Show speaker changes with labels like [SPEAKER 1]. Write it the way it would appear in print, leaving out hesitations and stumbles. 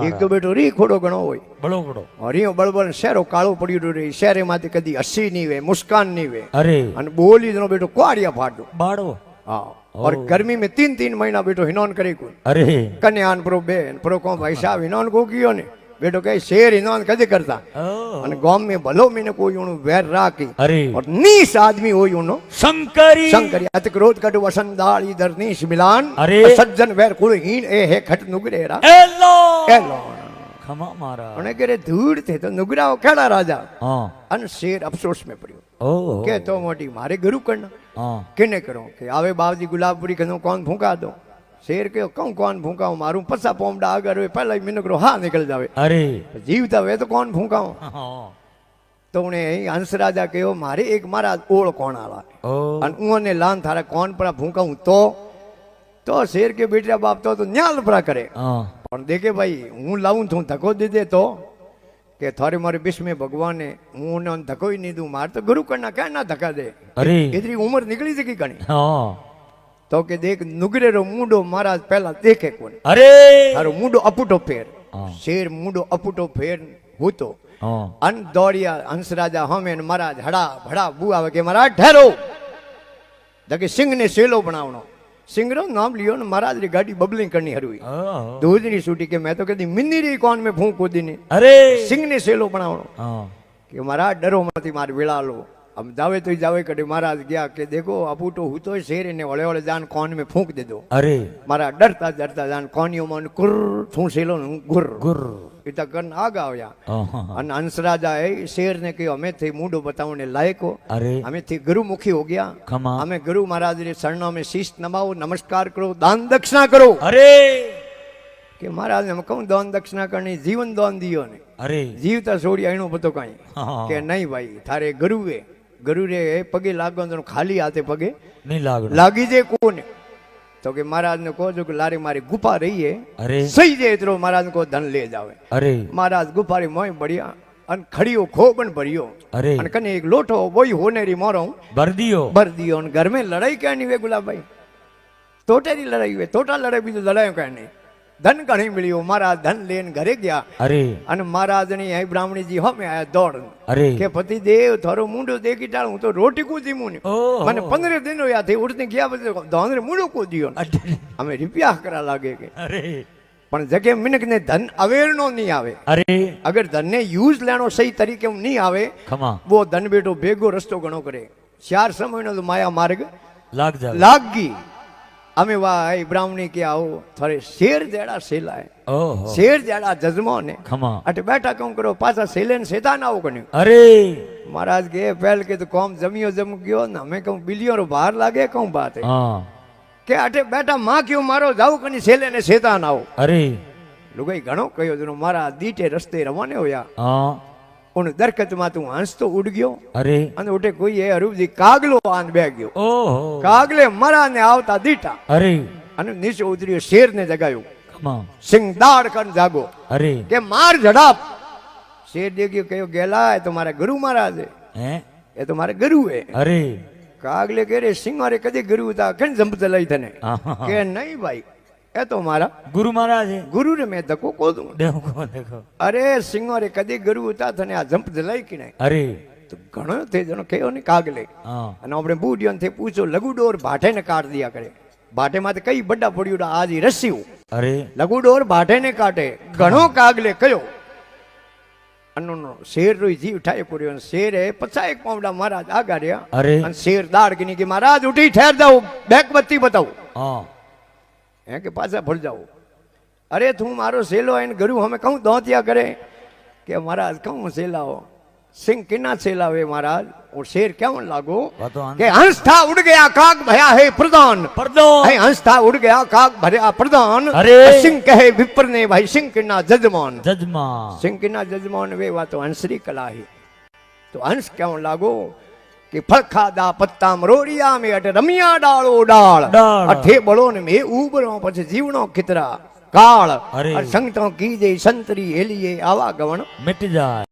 [SPEAKER 1] એક તો બેટો રી ખોડો ઘણો હોય
[SPEAKER 2] બળોગડો
[SPEAKER 1] રીયો બળબળ શેરો કાળો પડ્યું રહે શેરે માંથી કદી હસી નહીં વે મુસ્કાન નહીં વે
[SPEAKER 2] અરે
[SPEAKER 1] અને બોલી જનો બેટો કોડિયા ફાટો
[SPEAKER 2] બાળો
[SPEAKER 1] हाँ और गर्मी में 3-3 महीना बेटो हिनौन करे को
[SPEAKER 2] अरे
[SPEAKER 1] कन्यान प्रो बेन प्रो को भाई साहब हिनौन को कियो ने बेटो कहे शेर हिनौन कदे करता અને ગામ में भलो मीने कोई उनो वेर राखी
[SPEAKER 2] अरे
[SPEAKER 1] और नीस आदमी होई उनो
[SPEAKER 2] शंकरी
[SPEAKER 1] शंकरी अत क्रोध कटु वसंदाल इधर नीस मिलान
[SPEAKER 2] अरे
[SPEAKER 1] सज्जन वेर कुल हीन ए है खट नुगरेरा
[SPEAKER 2] एलो
[SPEAKER 1] एलो
[SPEAKER 2] खमा मारा
[SPEAKER 1] અને કે રે ધૂળ થે તો નુગરાઓ કેડા રાજા
[SPEAKER 2] हां
[SPEAKER 1] અને શેર અફસોસ में પડ્યો
[SPEAKER 2] ओ
[SPEAKER 1] કે તો મોટી મારે ગુરુ કરના
[SPEAKER 2] हां
[SPEAKER 1] કેને કરો કે આવે બાવજી ગુલાબપુરી કનો કોણ ફૂંકા દો શેર કે કહું કોણ ફૂંકાઉં મારું પસા પોમડા આગળ હોય પહેલા મિનો કરો હા નીકળ જાવે
[SPEAKER 2] अरे
[SPEAKER 1] જીવતા હોય તો કોણ ફૂંકાઉં
[SPEAKER 2] हां
[SPEAKER 1] તો ઉને હંસ રાજા કયો મારે એક મારા ઓળ કોણ આલા
[SPEAKER 2] ओ
[SPEAKER 1] અને ઉને લાન થારે કોણ પર ફૂંકાઉં તો શેર કે બેટા બાપ તો ન્યાલ પરા કરે
[SPEAKER 2] हां
[SPEAKER 1] પણ દેખે ભાઈ હું લાવું છું ધક્કો દે દે તો કે થારે મારે બિસ્મે ભગવાને હું ને ધક્કો નહીં દઉં મારે તો ગુરુ કરના ક્યાં ના ધક્કા દે
[SPEAKER 2] अरे
[SPEAKER 1] એટલી ઉંમર નીકળી છે કે ઘણી
[SPEAKER 2] हां
[SPEAKER 1] તો કે દેખ નુગરેરો મૂંડો મહારાજ પહેલા દેખે કોને
[SPEAKER 2] अरे
[SPEAKER 1] તારો મૂંડો અપૂટો ફેર
[SPEAKER 2] हाँ
[SPEAKER 1] શેર મૂંડો અપૂટો ફેર હૂતો
[SPEAKER 2] हां
[SPEAKER 1] અન દોડિયા હંસ રાજા હમે ને મહારાજ હડા ભડા બુ આવે કે મહારાજ ઠેરો દકે સિંહ ને સેલો બનાવનો સિંગરો નામ લિયો ને મહારાજ રી ગાડી બબલિંગ કરनी હરવી
[SPEAKER 2] ओ
[SPEAKER 1] દૂધની સૂટી કે મેં તો કદી મિન્ની રી કોણ મેં ફૂંક કૂદીને
[SPEAKER 2] अरे
[SPEAKER 1] સિંહ ને સેલો બનાવનો
[SPEAKER 2] हां
[SPEAKER 1] કે મહારાજ ડરો માંથી મારે વેળા લો हम जावे तो जावे कटे महाराज गया के देखो अपूटो हूँ तो शेर ने वले वले जान कौन में फूंक दे दो
[SPEAKER 2] अरे
[SPEAKER 1] मारा डरता डरता जान कौनियों मन कुर थू सेलो गुर
[SPEAKER 2] गुर
[SPEAKER 1] इतना करन आ गया
[SPEAKER 2] हां
[SPEAKER 1] अन हंस राजा है शेर ने कहो हमें थे मुंडो बताओ ने लायक हो
[SPEAKER 2] अरे
[SPEAKER 1] हमें थे गुरुमुखी हो गया
[SPEAKER 2] खमा
[SPEAKER 1] हमें गुरु महाराज रे शरणों में शीश नमाओ नमस्कार करो दान दक्षिणा करो
[SPEAKER 2] अरे
[SPEAKER 1] के महाराज ने हम कहूँ दान दक्षिणा करनी जीवन दान दियो ने
[SPEAKER 2] अरे
[SPEAKER 1] जीवता छोड़ी आईनो पतो कहीं
[SPEAKER 2] हाँ।
[SPEAKER 1] के नहीं भाई थारे गुरु है गुरु रे पगे लागो तो खाली हाथे पगे
[SPEAKER 2] नहीं लागो
[SPEAKER 1] लागी जे कोने तो के महाराज ने कहो जो कि लारे मारी गुफा रही है
[SPEAKER 2] अरे
[SPEAKER 1] सही जे इतरो महाराज को धन ले जावे
[SPEAKER 2] अरे
[SPEAKER 1] महाराज गुफा री मोय बढ़िया अन खड़ियो खोबन भरियो
[SPEAKER 2] अरे
[SPEAKER 1] अन कने एक लोटो वही होने री मोरो
[SPEAKER 2] भर दियो
[SPEAKER 1] भर दियो अन घर में लड़ाई क्या नहीं वे गुलाब भाई तोटे री लड़ाई हुए तोटा लड़ाई भी तो लड़ाई क्या नहीं धन घणी मिलियो महाराज धन लेन घरे गया
[SPEAKER 2] अरे
[SPEAKER 1] अन महाराज ने आई ब्राह्मणी जी हमें आया दौड़
[SPEAKER 2] अरे
[SPEAKER 1] के पति देव थारो मुंडो देखी टाळू तो रोटी को दी मुने
[SPEAKER 2] ओ
[SPEAKER 1] मैंने 15 दिन होया थे उठने गया बजे दानरे मुंडो को दियो हमें रुपया करा लागे के
[SPEAKER 2] अरे
[SPEAKER 1] पण जगे मिनक ने धन अवेरनो नहीं आवे
[SPEAKER 2] अरे
[SPEAKER 1] अगर धन ने यूज लेनो सही तरीके में नहीं आवे
[SPEAKER 2] खमा
[SPEAKER 1] वो धन बेटो भेगो रस्तो घणो करे 4 समय नो तो माया मार्ग
[SPEAKER 2] लाग जा
[SPEAKER 1] लागी हमें वाह ब्राह्मणी के आओ थोड़े शेर जेड़ा सेला है
[SPEAKER 2] ओहो
[SPEAKER 1] शेर जेड़ा जजमो ने
[SPEAKER 2] खमा
[SPEAKER 1] अटे बैठा क्यों करो पासा सेलेन सेतान आओ कन्यो
[SPEAKER 2] अरे
[SPEAKER 1] महाराज के पहल के तो कौम जमियो जम गयो ना मैं कहूँ बिलियों रो बाहर लागे कहूँ बात है
[SPEAKER 2] हाँ
[SPEAKER 1] के अटे बैठा माँ क्यों मारो जाओ कनी सेले ने सेतान आओ
[SPEAKER 2] अरे
[SPEAKER 1] लुगाई घणो कयो जनो मारा दीटे रस्ते रवाने होया
[SPEAKER 2] हाँ
[SPEAKER 1] उन दरकत में तू हंस तो उड़ गयो
[SPEAKER 2] अरे
[SPEAKER 1] अने उठे कोई है अरूप जी कागलो आन बे गयो
[SPEAKER 2] ओहो
[SPEAKER 1] कागले मरा ने आवता दीटा
[SPEAKER 2] अरे
[SPEAKER 1] अने नीचे उतरियो शेर ने जगायो
[SPEAKER 2] खमा
[SPEAKER 1] सिंगदार कर जागो
[SPEAKER 2] अरे
[SPEAKER 1] के मार झड़ाप शेर देखियो कहो गेला है तुम्हारे गुरु महाराज है
[SPEAKER 2] हैं
[SPEAKER 1] ये तुम्हारे गुरु है
[SPEAKER 2] अरे
[SPEAKER 1] कागले कह रे सिंह अरे कदे गुरु था कन जंप चलाई थने
[SPEAKER 2] हाँ
[SPEAKER 1] के नहीं भाई ये तो हमारा
[SPEAKER 2] गुरु महाराज है
[SPEAKER 1] गुरु रे मैं धक्को को दूं
[SPEAKER 2] देखो देखो
[SPEAKER 1] अरे सिंह अरे कदे गुरु था थने आ जंप चलाई कि नहीं
[SPEAKER 2] अरे
[SPEAKER 1] तो घणो थे जनो कहो ने कागले
[SPEAKER 2] हाँ
[SPEAKER 1] અને આપણે બુડિયોન થી પૂછો લઘુ ડોર ભાઠે ને કાઢ દિયા કરે ભાઠે માં કઈ બડા પડ્યું આજ રસ્યું
[SPEAKER 2] अरे
[SPEAKER 1] લઘુ ડોર ભાઠે ને કાઢે ઘણો કાગલે કયો અનનો શેર રોઈ જીવ ઠાય પડ્યો શેર એ 50 પાવડા મહારાજ આગા રહ્યા
[SPEAKER 2] अरे
[SPEAKER 1] અને શેર દાડ ગની કે મહારાજ ઉઠી ઠેર જાઓ બેક બત્તી બતાવો
[SPEAKER 2] हाँ
[SPEAKER 1] હે કે પાછા ભળ જાઓ અરે તું મારો સેલો આઈને ગુરુ હમે કહું દોતિયા કરે કે મહારાજ કહું સેલાઓ सिंह किना सेलावे महाराज और शेर क्या लागो के हंस था उड़ गया काग भया है प्रधान
[SPEAKER 2] प्रधान
[SPEAKER 1] हंस था उड़ गया काग भया प्रधान
[SPEAKER 2] अरे
[SPEAKER 1] सिंह कहे विप्र ने भाई सिंह किना जजमान
[SPEAKER 2] जजमान
[SPEAKER 1] सिंह किना जजमान वे वा तो हंसरी कला है तो हंस क्यों लागो कि फलखा दा पत्ता मरोड़िया में अट रमिया डालो डाल अठे बड़ो ने में उबरो पछे जीवनो कितरा काल
[SPEAKER 2] अरे
[SPEAKER 1] संगतों की जे संतरी हेलिए आवा गवण
[SPEAKER 2] मिट जाए।